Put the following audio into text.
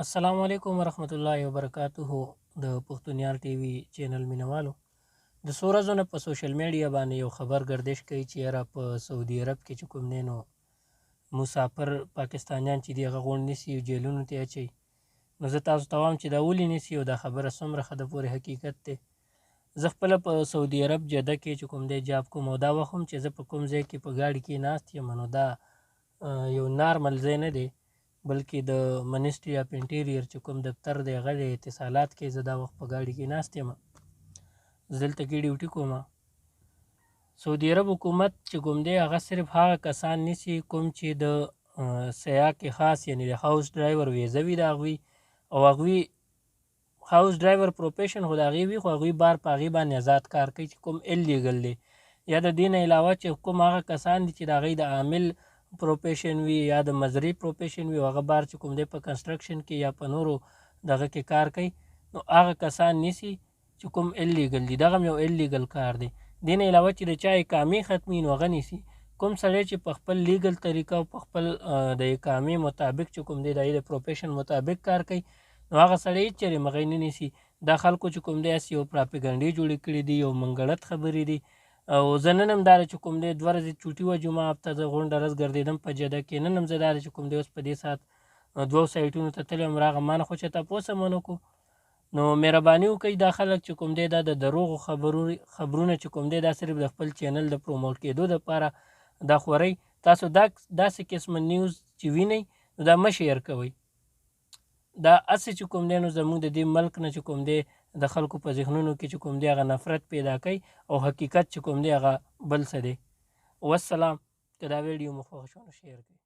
السلام علیکم ورحمت الله وبرکاتہ. د پښتونیار ټي وي چینل مینوالو د څو ورځو نه په سوشل میډیا باندې یو خبر گردش کوي چې یاره په سعودي عرب کې چې کوم دی نو مسافر پاکستانیان چې دی هغه غونډ نیسي او جیلونو ته اچوي. نو زه تاسو ته وایم چې دا ولې نیسي او دا خبره څومره ښه د پورې حقیقت دی. زه خپله په سعودي عرب جده کې چې کوم دی جاب کوم او دا وخت هم چې زه په کوم ځای کې په ګاډي کې ناست یم نو دا یو نارمل ځای نه دی بلکې د منسټري اف انټیریر چې کوم دفتر دی هغه د اتصالات کې زه دا وخت په ګاډي کې ناست یم. زه دلته کې ډیوټي کوم. سعودي عرب حکومت چې کوم دی هغه صرف هغه کسان نیسي کوم چې د سیاق خاص یعنی د هاوس ډرایور ویزه وي د هغوی او هغوی هاوس ډرایور پروفیشن خو د هغې وي خو هغوی بار په هغې باندې آزاد کار کوي چې کوم اللیګل دی یا د دې نه علاوه چې کوم هغه کسان دي چې د هغوی د عامل پروفیشن وي یا د مزرعي پروفیشن وي هغه بار چې کوم دی په کنسټرکشن کې یا په نورو دغه کې کار کوي نو هغه کسان نیسي چې کوم اللیګل دي. دغه هم یو اللیګل کار دی. دې نه علاوه چې د چا اقامې ختمي نو هغه نیسي. کوم سړی چې په خپل لیګل طریقه او په خپل د اقامې مطابق چې کوم دی د هغې د پروفیشن مطابق کار کوي نو هغه سړی هېڅ چېرې مغی نه نیسي. دا خلکو چې کوم دی هسې یو پراپګنډې جوړې کړي دي یو منګړت خبرې دي. او زه نن هم دا چې کوم دی 2 ورځې چوټي وه جمعه هفته زه غونډه ورځ ګرځېدم په جده کې. نن هم زه دا چې کوم دی اوس په دې ساعت 2 سایټونو ته تللی یم راغم ما نه خو چا تپوس هم ونه کړو. نو مهرباني وکړئ دا خلک چې کوم دی دا د دروغو خبرونه چې کوم دی دا صرف د خپل چینل د پروموټ کېدو دپاره دا خورئ. تاسو داسې قسمه نیوز چې وینئ نو دا مه شیر کوئ. دا هسې چې کوم دی نو زموږ د دې ملک نه چې کوم دی د خلکو په ذهنونو کې چې کوم دی هغه نفرت پیدا کوي او حقیقت چې کوم دی هغه بل څه دی. والسلام. که دا ویډیو مو خوښ شو نو شیر کړئ.